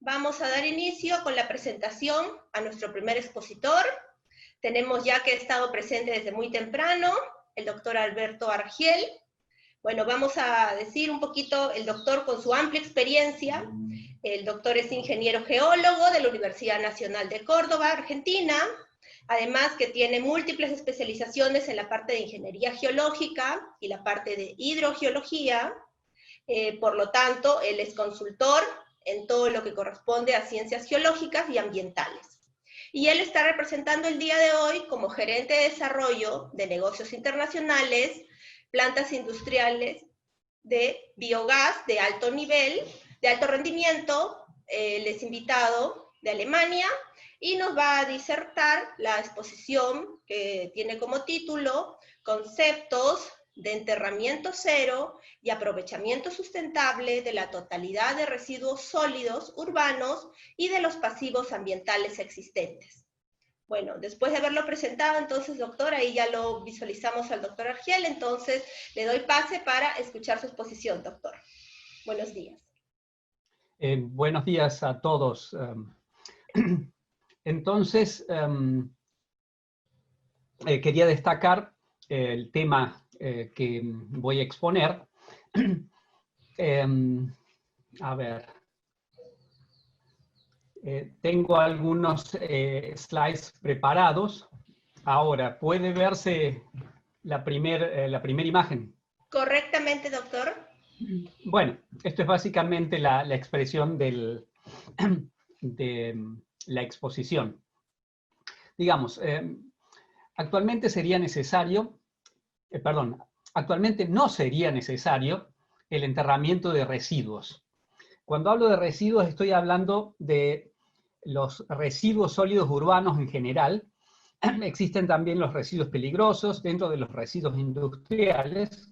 Vamos a dar inicio con la presentación a nuestro primer expositor. Tenemos ya que ha estado presente desde muy temprano, el doctor Alberto Argiel. Bueno, vamos a decir un poquito, el doctor con su amplia experiencia. El doctor es ingeniero geólogo de la Universidad Nacional de Córdoba, Argentina. Además que tiene múltiples especializaciones en la parte de ingeniería geológica y la parte de hidrogeología. Por lo tanto, él es consultor en todo lo que corresponde a ciencias geológicas y ambientales. Y él está representando el día de hoy como gerente de desarrollo de negocios internacionales, plantas industriales de biogás de alto nivel, de alto rendimiento. Él es invitado de Alemania y nos va a disertar la exposición que tiene como título Conceptos de enterramiento cero y aprovechamiento sustentable de la totalidad de residuos sólidos urbanos y de los pasivos ambientales existentes. Bueno, después de haberlo presentado, entonces, doctor, ahí ya lo visualizamos al doctor Argiel, entonces le doy pase para escuchar su exposición, doctor. Buenos días. Buenos días a todos. Entonces, quería destacar el tema que voy a exponer. A ver. Tengo algunos slides preparados. Ahora, ¿puede verse la primera imagen? Correctamente, doctor. Bueno, esto es básicamente la expresión de la exposición. Digamos, actualmente sería necesario, actualmente no sería necesario el enterramiento de residuos. Cuando hablo de residuos estoy hablando de los residuos sólidos urbanos en general. Existen también los residuos peligrosos dentro de los residuos industriales.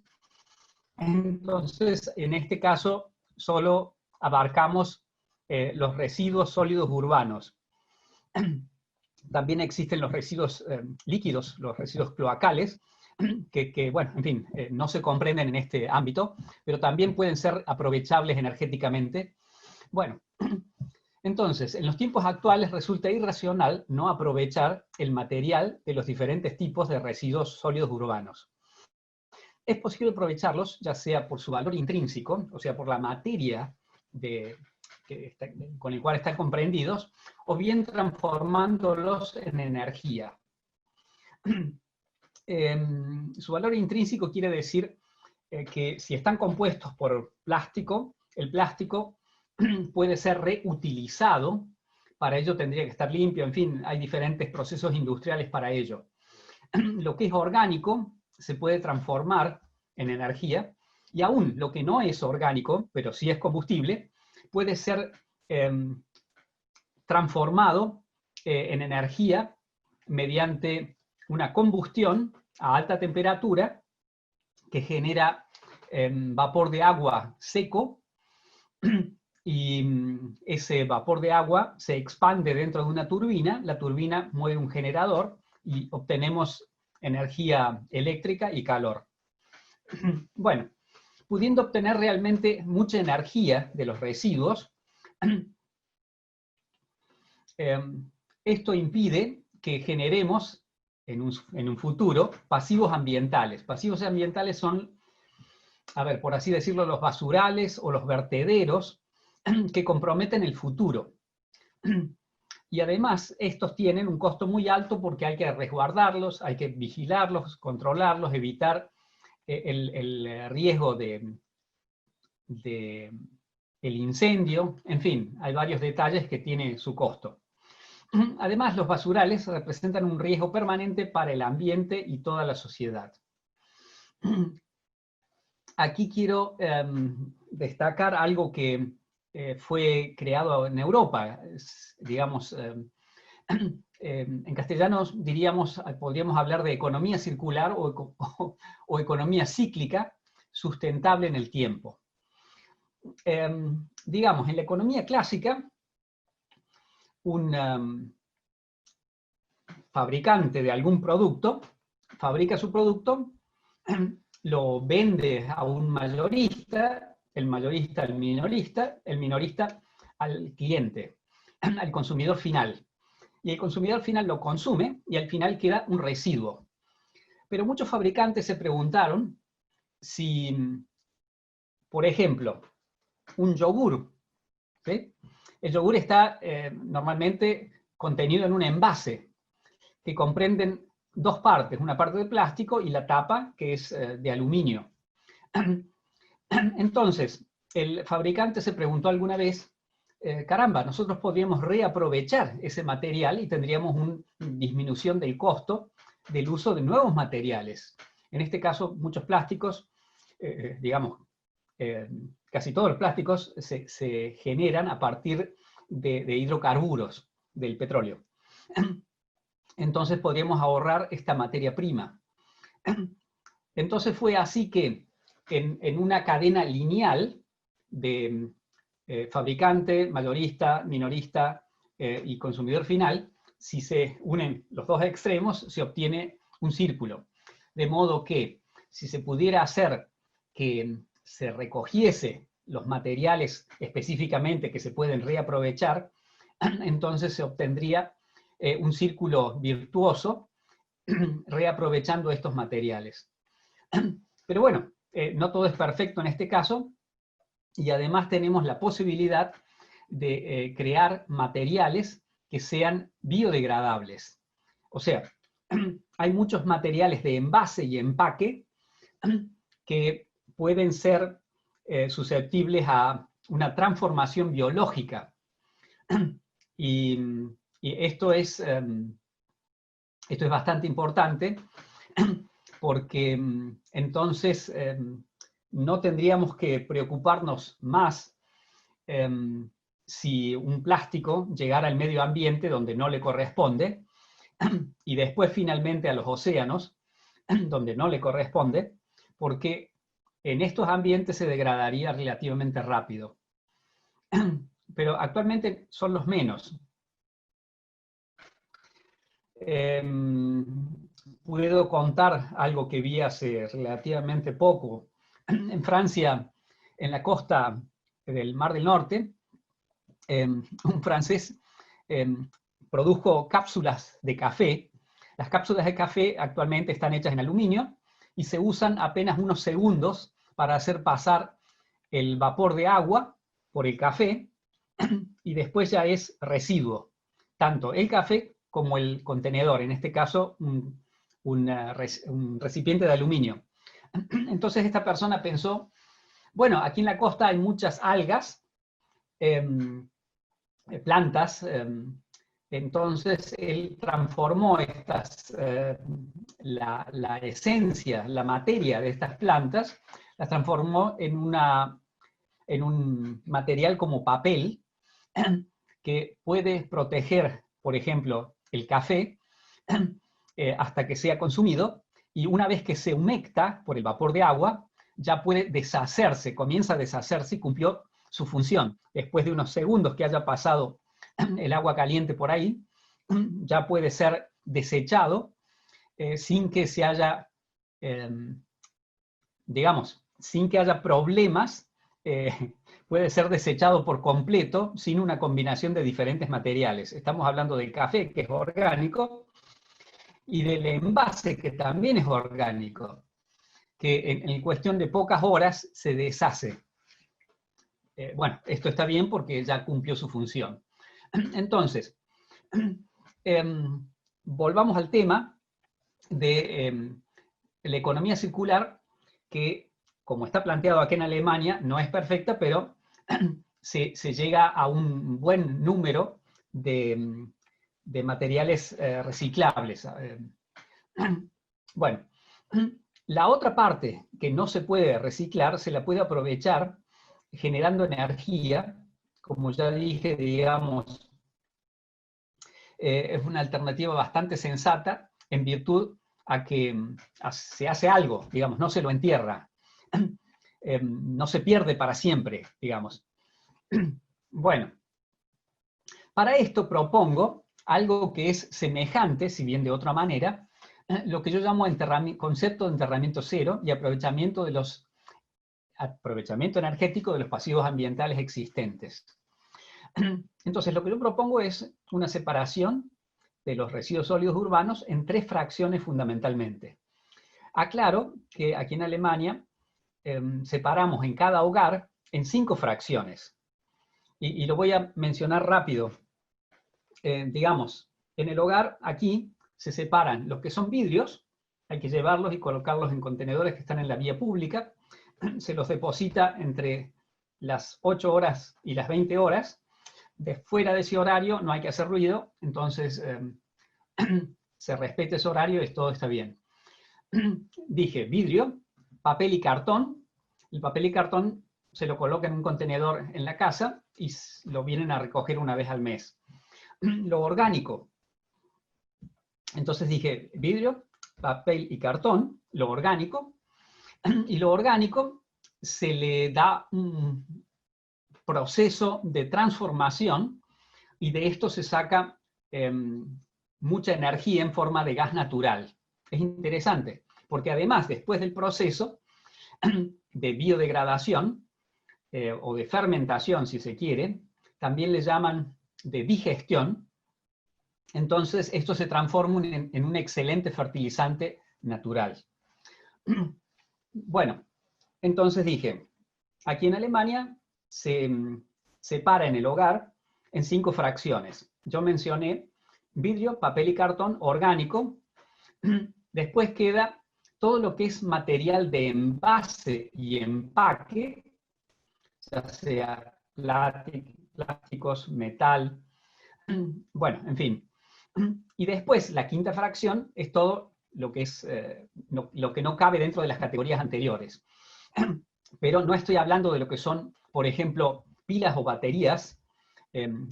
Entonces, en este caso, solo abarcamos los residuos sólidos urbanos. También existen los residuos líquidos, los residuos cloacales, que bueno, en fin, no se comprenden en este ámbito, pero también pueden ser aprovechables energéticamente. Bueno, entonces, en los tiempos actuales resulta irracional no aprovechar el material de los diferentes tipos de residuos sólidos urbanos. Es posible aprovecharlos, ya sea por su valor intrínseco, o sea, por la materia con el cual están comprendidos, o bien transformándolos en energía. Su valor intrínseco quiere decir que si están compuestos por plástico, el plástico puede ser reutilizado, para ello tendría que estar limpio, en fin, hay diferentes procesos industriales para ello. Lo que es orgánico se puede transformar en energía, y aún lo que no es orgánico, pero sí es combustible, puede ser transformado en energía mediante una combustión a alta temperatura que genera vapor de agua seco, y ese vapor de agua se expande dentro de una turbina, la turbina mueve un generador y obtenemos energía eléctrica y calor. Bueno, pudiendo obtener realmente mucha energía de los residuos, esto impide que generemos en un futuro pasivos ambientales. Pasivos ambientales son, a ver, por así decirlo, los basurales o los vertederos que comprometen el futuro. Y además, estos tienen un costo muy alto porque hay que resguardarlos, hay que vigilarlos, controlarlos, evitar el riesgo del incendio. En fin, hay varios detalles que tiene su costo. Además, los basurales representan un riesgo permanente para el ambiente y toda la sociedad. Aquí quiero destacar algo que fue creado en Europa, digamos, en castellano podríamos hablar de economía circular o economía cíclica sustentable en el tiempo. Digamos, en la economía clásica, un fabricante de algún producto fabrica su producto, lo vende a un mayorista, el mayorista al minorista, el minorista al cliente, al consumidor final. Y el consumidor final lo consume y al final queda un residuo. Pero muchos fabricantes se preguntaron si, por ejemplo, un yogur, ¿sí? El yogur está normalmente contenido en un envase que comprenden dos partes, una parte de plástico y la tapa que es de aluminio. Entonces, el fabricante se preguntó alguna vez, caramba, nosotros podríamos reaprovechar ese material y tendríamos una disminución del costo del uso de nuevos materiales. En este caso, muchos plásticos, digamos, casi todos los plásticos se generan a partir de hidrocarburos del petróleo. Entonces podríamos ahorrar esta materia prima. Entonces fue así que en una cadena lineal de fabricante, mayorista, minorista y consumidor final, si se unen los dos extremos, se obtiene un círculo. De modo que si se pudiera hacer que se recogiese los materiales específicamente que se pueden reaprovechar, entonces se obtendría un círculo virtuoso reaprovechando estos materiales. Pero bueno, no todo es perfecto en este caso, y además tenemos la posibilidad de crear materiales que sean biodegradables. O sea, hay muchos materiales de envase y empaque que pueden ser susceptibles a una transformación biológica. Y esto es bastante importante porque entonces no tendríamos que preocuparnos más si un plástico llegara al medio ambiente donde no le corresponde y después finalmente a los océanos donde no le corresponde, porque en estos ambientes se degradaría relativamente rápido. Pero actualmente son los menos. Puedo contar algo que vi hace relativamente poco. En Francia, en la costa del Mar del Norte, un francés produjo cápsulas de café. Las cápsulas de café actualmente están hechas en aluminio y se usan apenas unos segundos para hacer pasar el vapor de agua por el café y después ya es residuo, tanto el café como el contenedor, en este caso un recipiente de aluminio. Entonces esta persona pensó, bueno, aquí en la costa hay muchas algas, plantas, entonces él transformó la esencia, la materia de estas plantas, las transformó en un material como papel que puede proteger, por ejemplo, el café hasta que sea consumido, y una vez que se humecta por el vapor de agua, ya puede deshacerse, comienza a deshacerse y cumplió su función. Después de unos segundos que haya pasado el agua caliente por ahí, ya puede ser desechado sin que se haya, digamos, sin que haya problemas, puede ser desechado por completo sin una combinación de diferentes materiales. Estamos hablando del café, que es orgánico, y del envase, que también es orgánico, que en cuestión de pocas horas se deshace. Bueno, esto está bien porque ya cumplió su función. Entonces, volvamos al tema de la economía circular, que, como está planteado aquí en Alemania, no es perfecta, pero se llega a un buen número de materiales reciclables. Bueno, la otra parte que no se puede reciclar, se la puede aprovechar generando energía, como ya dije, digamos, es una alternativa bastante sensata en virtud a que se hace algo, digamos, no se lo entierra, no se pierde para siempre, digamos. Bueno, para esto propongo algo que es semejante, si bien de otra manera, lo que yo llamo concepto de enterramiento cero y aprovechamiento energético de los pasivos ambientales existentes. Entonces, lo que yo propongo es una separación de los residuos sólidos urbanos en 3 fracciones fundamentalmente. Aclaro que aquí en Alemania separamos en cada hogar en 5 fracciones. Y lo voy a mencionar rápido. Digamos, en el hogar aquí se separan los que son vidrios, hay que llevarlos y colocarlos en contenedores que están en la vía pública, se los deposita entre las 8 horas y las 20 horas, de fuera de ese horario no hay que hacer ruido, entonces se respeta ese horario y todo está bien. Dije vidrio, papel y cartón. El papel y cartón se lo coloca en un contenedor en la casa y lo vienen a recoger una vez al mes. Lo orgánico. Entonces dije vidrio, papel y cartón, lo orgánico. Y lo orgánico se le da un proceso de transformación y de esto se saca mucha energía en forma de gas natural. Es interesante, porque además, después del proceso de biodegradación, o de fermentación, si se quiere, también le llaman de digestión, entonces esto se transforma en un excelente fertilizante natural. Bueno, entonces dije, aquí en Alemania se separa en el hogar en 5 fracciones. Yo mencioné vidrio, papel y cartón orgánico. Después queda todo lo que es material de envase y empaque, ya sea plásticos, metal, bueno, en fin. Y después la 5ª fracción es todo lo que es lo que no cabe dentro de las categorías anteriores. Pero no estoy hablando de lo que son, por ejemplo, pilas o baterías,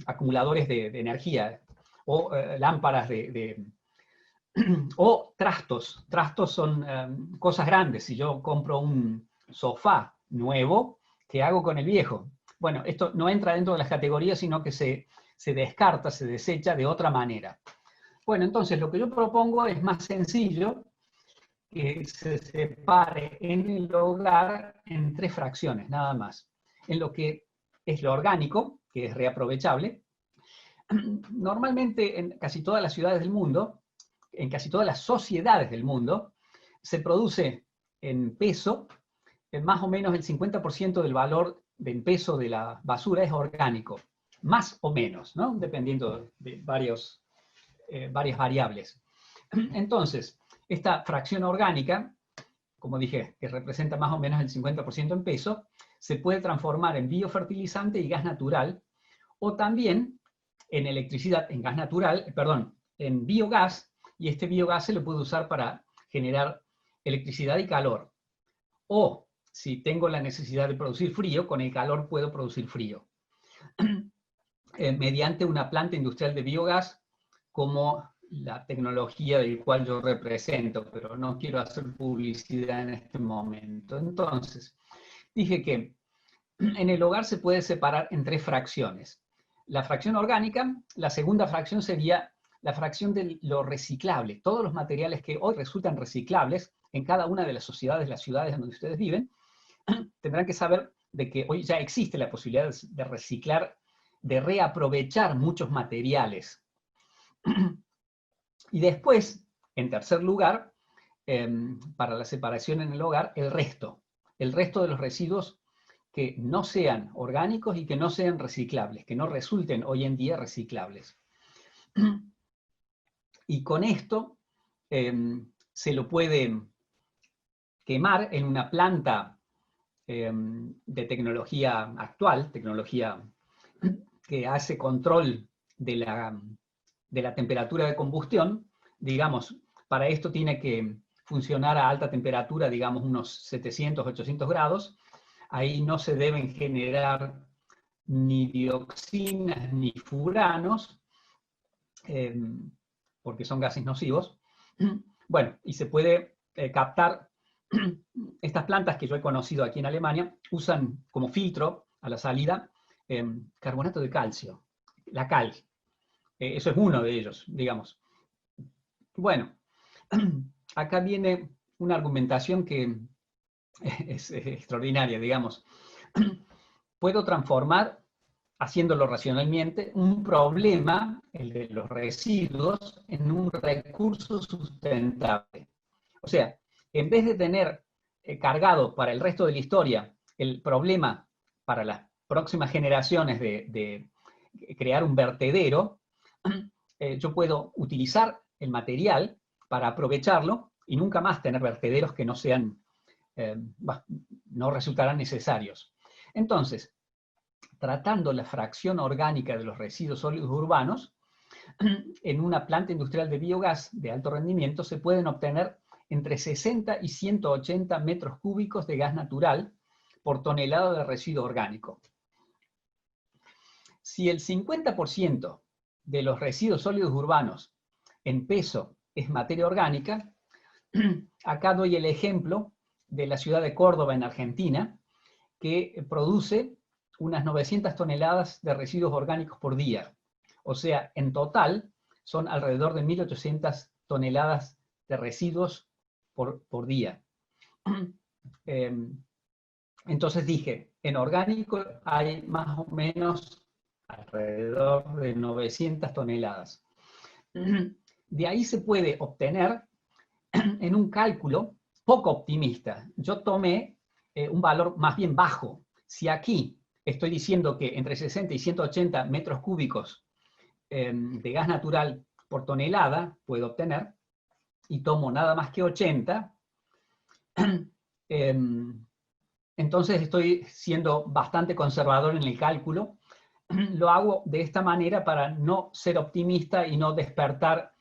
acumuladores de energía, o lámparas o trastos. Trastos son cosas grandes. Si yo compro un sofá nuevo, ¿qué hago con el viejo? Bueno, esto no entra dentro de las categorías, sino que se descarta, se desecha de otra manera. Bueno, entonces lo que yo propongo es más sencillo, que se separe en el hogar en 3 fracciones, nada más. En lo que es lo orgánico, que es reaprovechable. Normalmente en casi todas las ciudades del mundo, en casi todas las sociedades del mundo, se produce en peso, más o menos el 50% del valor del peso de la basura es orgánico. Más o menos, ¿no? Dependiendo de varias variables. Entonces, esta fracción orgánica, como dije, que representa más o menos el 50% en peso, se puede transformar en biofertilizante y gas natural, o también en electricidad, en gas natural, perdón, en biogás, y este biogás se lo puede usar para generar electricidad y calor. O, si tengo la necesidad de producir frío, con el calor puedo producir frío. Mediante una planta industrial de biogás, como la tecnología del cual yo represento, pero no quiero hacer publicidad en este momento. Entonces, dije que en el hogar se puede separar en 3 fracciones. La fracción orgánica, la segunda fracción sería la fracción de lo reciclable. Todos los materiales que hoy resultan reciclables en cada una de las sociedades, las ciudades donde ustedes viven, tendrán que saber de que hoy ya existe la posibilidad de reciclar, de reaprovechar muchos materiales. Y después, en tercer lugar, para la separación en el hogar, el resto de los residuos que no sean orgánicos y que no sean reciclables, que no resulten hoy en día reciclables. Y con esto se lo puede quemar en una planta de tecnología actual, tecnología que hace control de la temperatura de combustión. Digamos, para esto tiene que funcionar a alta temperatura, digamos unos 700, 800 grados. Ahí no se deben generar ni dioxinas ni furanos, porque son gases nocivos. Bueno, y se puede captar. Estas plantas que yo he conocido aquí en Alemania usan como filtro a la salida carbonato de calcio, la cal. Eso es uno de ellos, digamos. Bueno, acá viene una argumentación que es extraordinaria, digamos. Puedo transformar haciéndolo racionalmente, un problema, el de los residuos, en un recurso sustentable. O sea, en vez de tener cargado para el resto de la historia el problema para las próximas generaciones de crear un vertedero, yo puedo utilizar el material para aprovecharlo y nunca más tener vertederos que no sean, no resultarán necesarios. Entonces, tratando la fracción orgánica de los residuos sólidos urbanos, en una planta industrial de biogás de alto rendimiento se pueden obtener entre 60 y 180 metros cúbicos de gas natural por tonelada de residuo orgánico. Si el 50% de los residuos sólidos urbanos en peso es materia orgánica, acá doy el ejemplo de la ciudad de Córdoba en Argentina, que produce unas 900 toneladas de residuos orgánicos por día. O sea, en total son alrededor de 1.800 toneladas de residuos por día. Entonces dije, en orgánico hay más o menos alrededor de 900 toneladas. De ahí se puede obtener en un cálculo poco optimista. Yo tomé un valor más bien bajo. Si aquí estoy diciendo que entre 60 y 180 metros cúbicos de gas natural por tonelada puedo obtener, y tomo nada más que 80, entonces estoy siendo bastante conservador en el cálculo. Lo hago de esta manera para no ser optimista y no despertar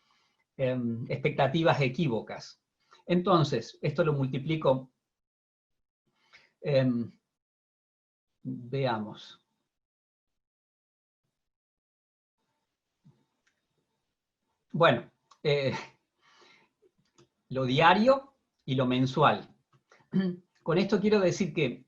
expectativas equívocas. Entonces, esto lo multiplico. Veamos. Bueno, lo diario y lo mensual. Con esto quiero decir que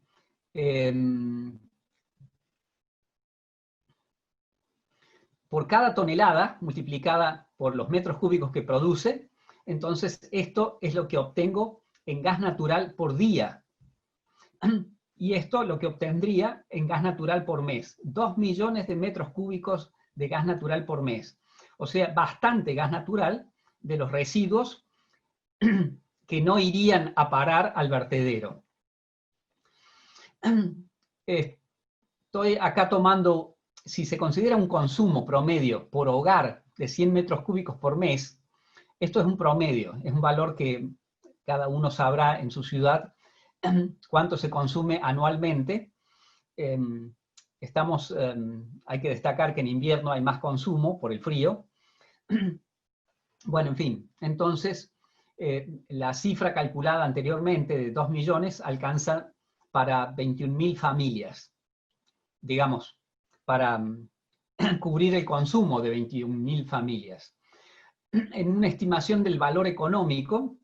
por cada tonelada multiplicada por los metros cúbicos que produce, entonces esto es lo que obtengo en gas natural por día. Y esto lo que obtendría en gas natural por mes. 2 millones de metros cúbicos de gas natural por mes. O sea, bastante gas natural de los residuos que no irían a parar al vertedero. Estoy acá tomando, si se considera un consumo promedio por hogar de 100 metros cúbicos por mes, esto es un promedio, es un valor que cada uno sabrá en su ciudad cuánto se consume anualmente. Hay que destacar que en invierno hay más consumo por el frío. Bueno, en fin, entonces la cifra calculada anteriormente de 2 millones alcanza para 21.000 familias, digamos, para cubrir el consumo de 21.000 familias. En una estimación del valor económico,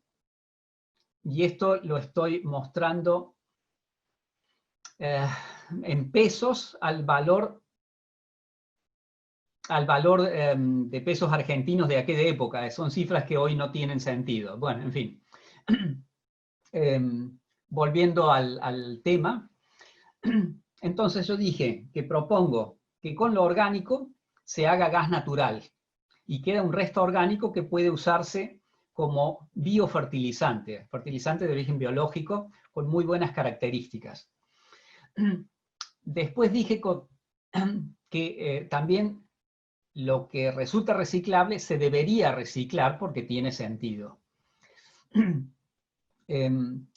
y esto lo estoy mostrando en pesos al valor de pesos argentinos de aquella época. Son cifras que hoy no tienen sentido. Bueno, en fin. Volviendo al tema, entonces yo dije que propongo que con lo orgánico se haga gas natural y queda un resto orgánico que puede usarse como biofertilizante, fertilizante de origen biológico con muy buenas características. Después dije que también lo que resulta reciclable se debería reciclar porque tiene sentido.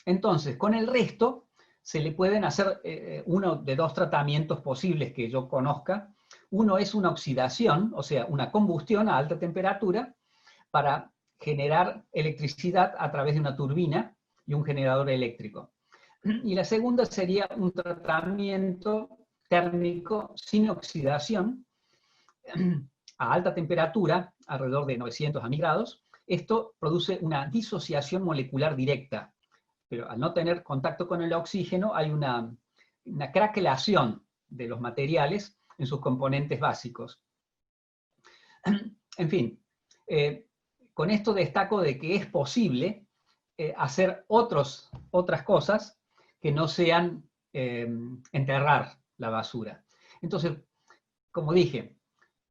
Entonces, con el resto se le pueden hacer uno de dos tratamientos posibles que yo conozca. Uno es una oxidación, o sea, una combustión a alta temperatura para generar electricidad a través de una turbina y un generador eléctrico. Y la segunda sería un tratamiento térmico sin oxidación a alta temperatura, alrededor de 900 a 1000 grados. Esto produce una disociación molecular directa, pero al no tener contacto con el oxígeno hay una craquelación de los materiales en sus componentes básicos. En fin, con esto destaco de que es posible hacer otras cosas que no sean enterrar la basura. Entonces, como dije,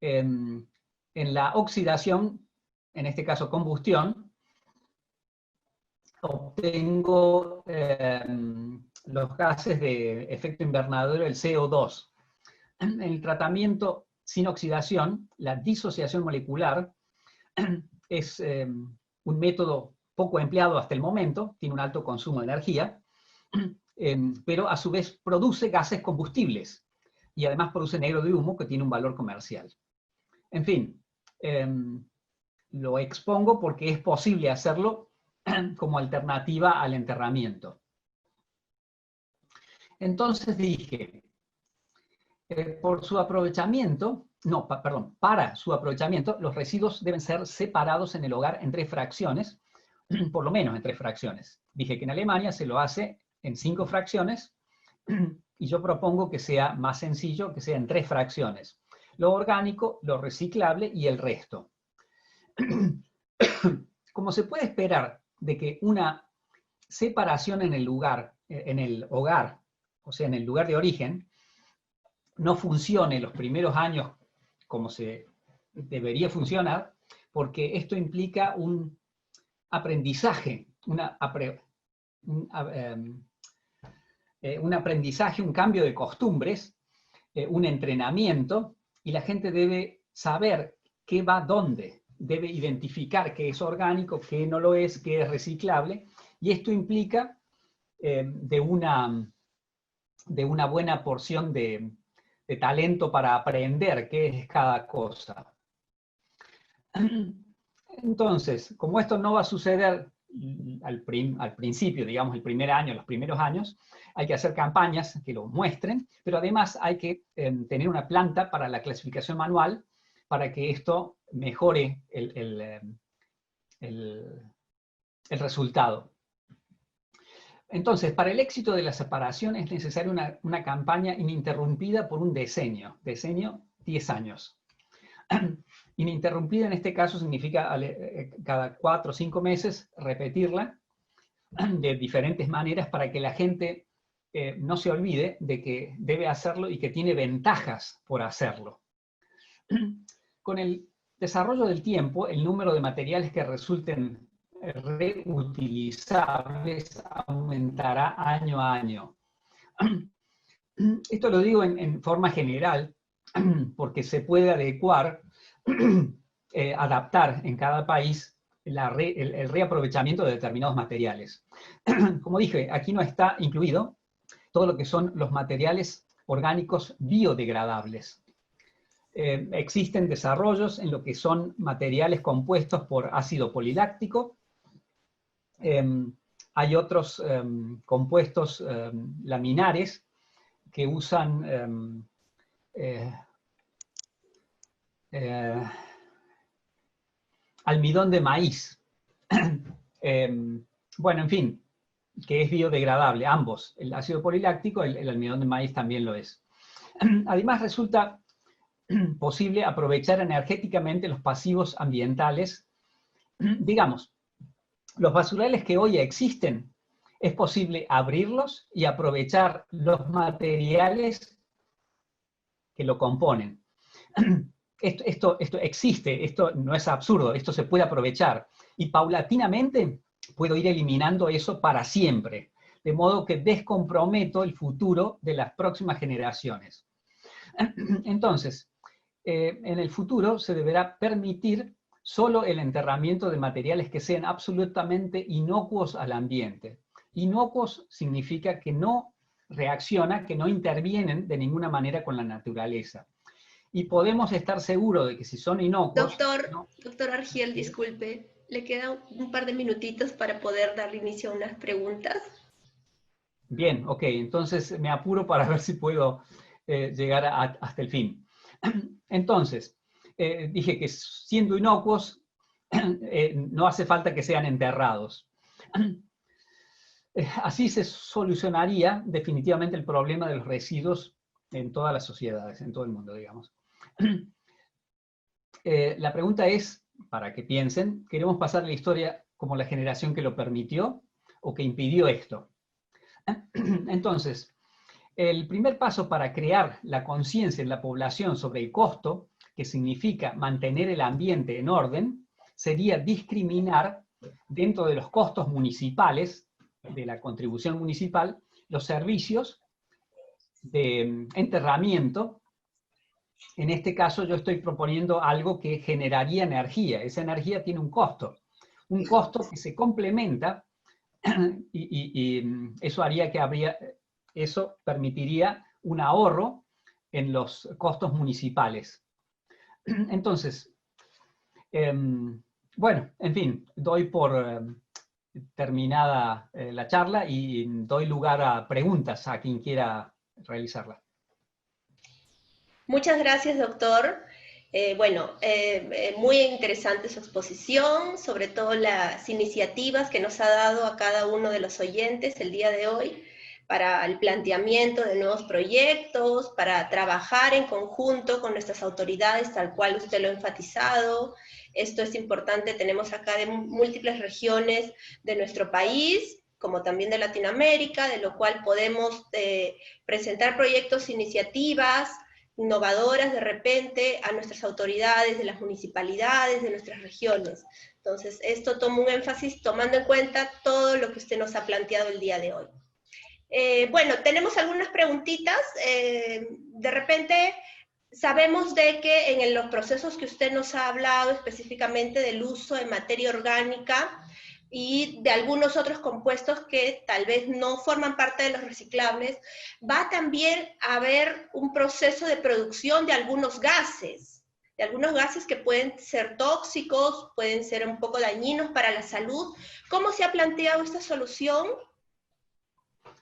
en la oxidación, en este caso combustión, obtengo los gases de efecto invernadero, el CO2. En el tratamiento sin oxidación, la disociación molecular es un método poco empleado hasta el momento, tiene un alto consumo de energía, pero a su vez produce gases combustibles y además produce negro de humo que tiene un valor comercial. En fin, lo expongo porque es posible hacerlo como alternativa al enterramiento. Entonces dije, por su aprovechamiento, para su aprovechamiento, los residuos deben ser separados en el hogar en 3 fracciones, por lo menos en 3 fracciones. Dije que en Alemania se lo hace en 5 fracciones, y yo propongo que sea más sencillo, que sea en 3 fracciones. Lo orgánico, lo reciclable y el resto. Como se puede esperar de que una separación en el hogar, o sea, en el lugar de origen, no funcione los primeros años como se debería funcionar, porque esto implica un aprendizaje, un aprendizaje, un cambio de costumbres, un entrenamiento, y la gente debe saber qué va dónde, debe identificar qué es orgánico, qué no lo es, qué es reciclable, y esto implica de una buena porción de talento para aprender qué es cada cosa. Entonces, como esto no va a suceder al principio, digamos, el primer año, los primeros años, hay que hacer campañas que lo muestren, pero además hay que tener una planta para la clasificación manual para que esto mejore el resultado. Entonces, para el éxito de la separación es necesaria una campaña ininterrumpida por un decenio 10 años. Ininterrumpida en este caso significa cada 4 o 5 meses repetirla de diferentes maneras para que la gente no se olvide de que debe hacerlo y que tiene ventajas por hacerlo. Con el desarrollo del tiempo, el número de materiales que resulten reutilizables aumentará año a año. Esto lo digo en forma general porque se puede adecuar, adaptar en cada país el reaprovechamiento de determinados materiales. Como dije, aquí no está incluido todo lo que son los materiales orgánicos biodegradables. Existen desarrollos en lo que son materiales compuestos por ácido poliláctico. Hay otros compuestos laminares que usan almidón de maíz. Bueno, en fin, que es biodegradable, ambos. El ácido poliláctico, el almidón de maíz también lo es. Además, resulta posible aprovechar energéticamente los pasivos ambientales. Digamos, los basurales que hoy existen, es posible abrirlos y aprovechar los materiales que lo componen. Esto existe, esto no es absurdo, esto se puede aprovechar. Y paulatinamente puedo ir eliminando eso para siempre, de modo que descomprometo el futuro de las próximas generaciones. Entonces, en el futuro se deberá permitir solo el enterramiento de materiales que sean absolutamente inocuos al ambiente. Inocuos significa que no reaccionan, que no intervienen de ninguna manera con la naturaleza. Y podemos estar seguros de que si son inocuos... Doctor Argiel, disculpe, ¿le queda un par de minutitos para poder darle inicio a unas preguntas? Bien, ok, entonces me apuro para ver si puedo llegar hasta el fin. Entonces, dije que siendo inocuos, no hace falta que sean enterrados. Así se solucionaría definitivamente el problema de los residuos en todas las sociedades, en todo el mundo, digamos. La pregunta es, para que piensen, ¿queremos pasar la historia como la generación que lo permitió o que impidió esto? Entonces, el primer paso para crear la conciencia en la población sobre el costo, que significa mantener el ambiente en orden, sería discriminar dentro de los costos municipales, de la contribución municipal, los servicios de enterramiento. En este caso yo estoy proponiendo algo que generaría energía. Esa energía tiene un costo que se complementa y eso haría que eso permitiría un ahorro en los costos municipales. Entonces, bueno, en fin, doy por terminada la charla y doy lugar a preguntas a quien quiera realizarla. Muchas gracias, doctor. Muy interesante su exposición, sobre todo las iniciativas que nos ha dado a cada uno de los oyentes el día de hoy para el planteamiento de nuevos proyectos, para trabajar en conjunto con nuestras autoridades, tal cual usted lo ha enfatizado. Esto es importante, tenemos acá de múltiples regiones de nuestro país, como también de Latinoamérica, de lo cual podemos presentar proyectos, iniciativas innovadoras de repente a nuestras autoridades de las municipalidades, de nuestras regiones. Entonces, esto toma un énfasis tomando en cuenta todo lo que usted nos ha planteado el día de hoy. Bueno, tenemos algunas preguntitas. De repente, sabemos de que en los procesos que usted nos ha hablado específicamente del uso de materia orgánica y de algunos otros compuestos que tal vez no forman parte de los reciclables, va también a haber un proceso de producción de algunos gases que pueden ser tóxicos, pueden ser un poco dañinos para la salud. ¿Cómo se ha planteado esta solución?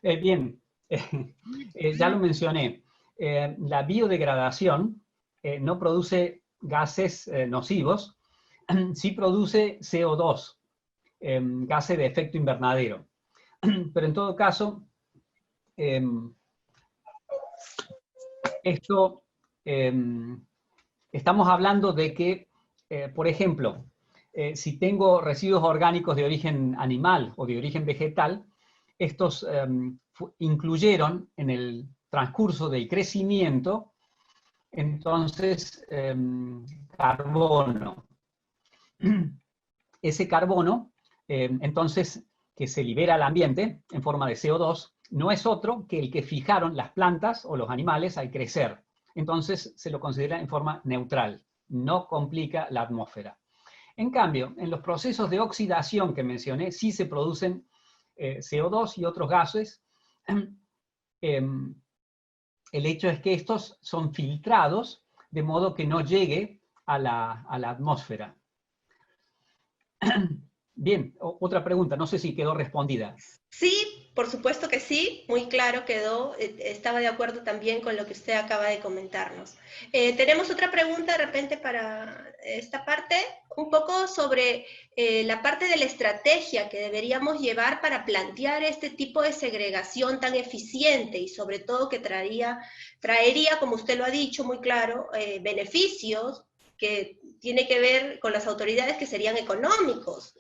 Bien, ya lo mencioné. La biodegradación no produce gases nocivos, sí produce CO2. Gases de efecto invernadero. Pero en todo caso, estamos hablando de que, por ejemplo, si tengo residuos orgánicos de origen animal o de origen vegetal, estos incluyeron en el transcurso del crecimiento, entonces, carbono. Ese carbono entonces, que se libera al ambiente en forma de CO2, no es otro que el que fijaron las plantas o los animales al crecer. Entonces, se lo considera en forma neutral, no complica la atmósfera. En cambio, en los procesos de oxidación que mencioné, sí se producen CO2 y otros gases. El hecho es que estos son filtrados de modo que no llegue a la atmósfera. Bien, otra pregunta, no sé si quedó respondida. Sí, por supuesto que sí, muy claro quedó, estaba de acuerdo también con lo que usted acaba de comentarnos. Tenemos otra pregunta de repente para esta parte, un poco sobre la parte de la estrategia que deberíamos llevar para plantear este tipo de segregación tan eficiente y sobre todo que traería, como usted lo ha dicho muy claro, beneficios que tiene que ver con las autoridades que serían económicos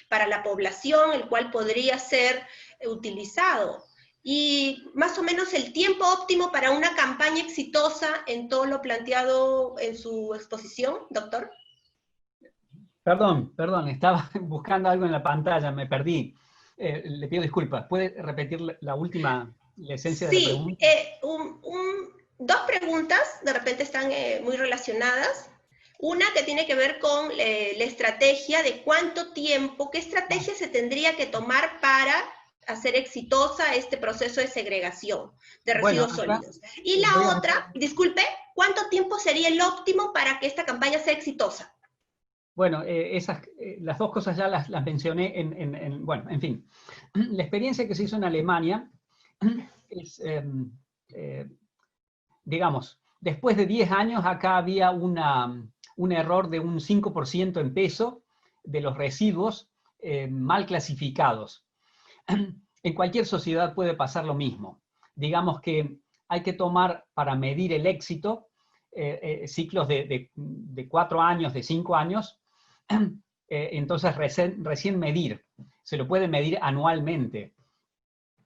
para la población, el cual podría ser utilizado. Y más o menos el tiempo óptimo para una campaña exitosa en todo lo planteado en su exposición, doctor. Perdón, estaba buscando algo en la pantalla, me perdí. Le pido disculpas. ¿Puede repetir la última, la esencia de la pregunta? Sí, dos preguntas, de repente están muy relacionadas. Una que tiene que ver con la estrategia de cuánto tiempo, qué estrategia se tendría que tomar para hacer exitosa este proceso de segregación de residuos sólidos. Y la otra, disculpe, ¿cuánto tiempo sería el óptimo para que esta campaña sea exitosa? Bueno, las dos cosas ya las mencioné bueno, en fin. La experiencia que se hizo en Alemania es, digamos, después de 10 años acá había un error de un 5% en peso de los residuos mal clasificados. En cualquier sociedad puede pasar lo mismo. Digamos que hay que tomar para medir el éxito ciclos de 4 años, de 5 años, entonces recién medir. Se lo puede medir anualmente.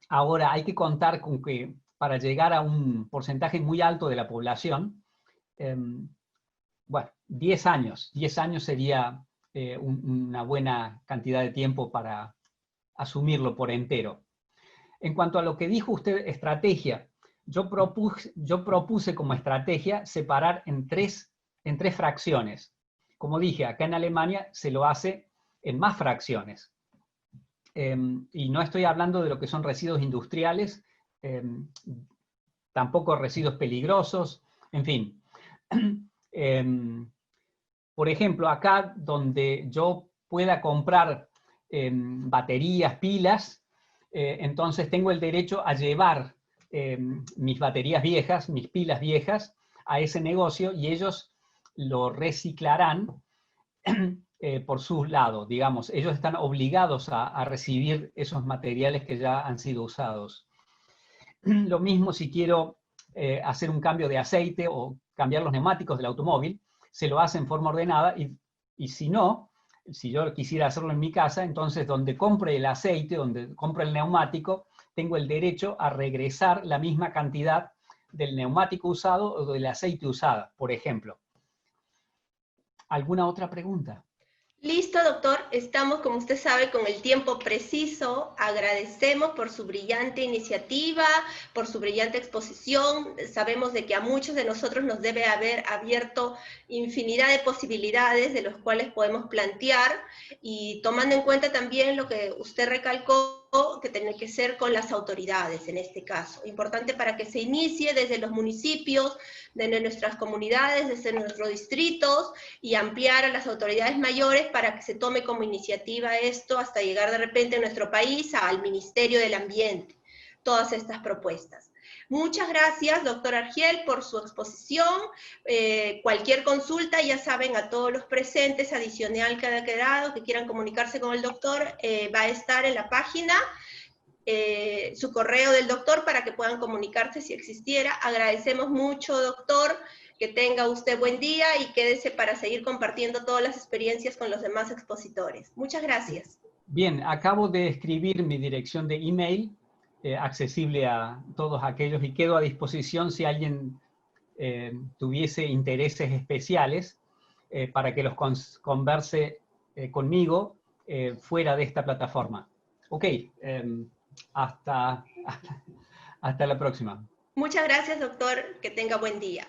Ahora hay que contar con que para llegar a un porcentaje muy alto de la población, bueno, 10 años. 10 años sería una buena cantidad de tiempo para asumirlo por entero. En cuanto a lo que dijo usted, estrategia, yo propuse como estrategia separar en tres fracciones. Como dije, acá en Alemania se lo hace en más fracciones. Y no estoy hablando de lo que son residuos industriales, tampoco residuos peligrosos, en fin. Por ejemplo, acá donde yo pueda comprar baterías, pilas, entonces tengo el derecho a llevar mis baterías viejas, mis pilas viejas, a ese negocio y ellos lo reciclarán por su lado, digamos. Ellos están obligados a recibir esos materiales que ya han sido usados. Lo mismo si quiero hacer un cambio de aceite o cambiar los neumáticos del automóvil, se lo hace en forma ordenada y si no, si yo quisiera hacerlo en mi casa, entonces donde compre el aceite, donde compre el neumático, tengo el derecho a regresar la misma cantidad del neumático usado o del aceite usado, por ejemplo. ¿Alguna otra pregunta? Listo, doctor. Estamos, como usted sabe, con el tiempo preciso. Agradecemos por su brillante iniciativa, por su brillante exposición. Sabemos de que a muchos de nosotros nos debe haber abierto infinidad de posibilidades de los cuales podemos plantear y tomando en cuenta también lo que usted recalcó, que tiene que ser con las autoridades en este caso. Importante para que se inicie desde los municipios, desde nuestras comunidades, desde nuestros distritos y ampliar a las autoridades mayores para que se tome como iniciativa esto hasta llegar de repente en nuestro país al Ministerio del Ambiente, todas estas propuestas. Muchas gracias, doctor Argiel, por su exposición. Cualquier consulta, ya saben, a todos los presentes, adicional que haya quedado, que quieran comunicarse con el doctor, va a estar en la página su correo del doctor para que puedan comunicarse si existiera. Agradecemos mucho, doctor, que tenga usted buen día y quédese para seguir compartiendo todas las experiencias con los demás expositores. Muchas gracias. Bien, acabo de escribir mi dirección de email, accesible a todos aquellos, y quedo a disposición si alguien tuviese intereses especiales para que los converse conmigo fuera de esta plataforma. Ok, hasta la próxima. Muchas gracias, doctor. Que tenga buen día.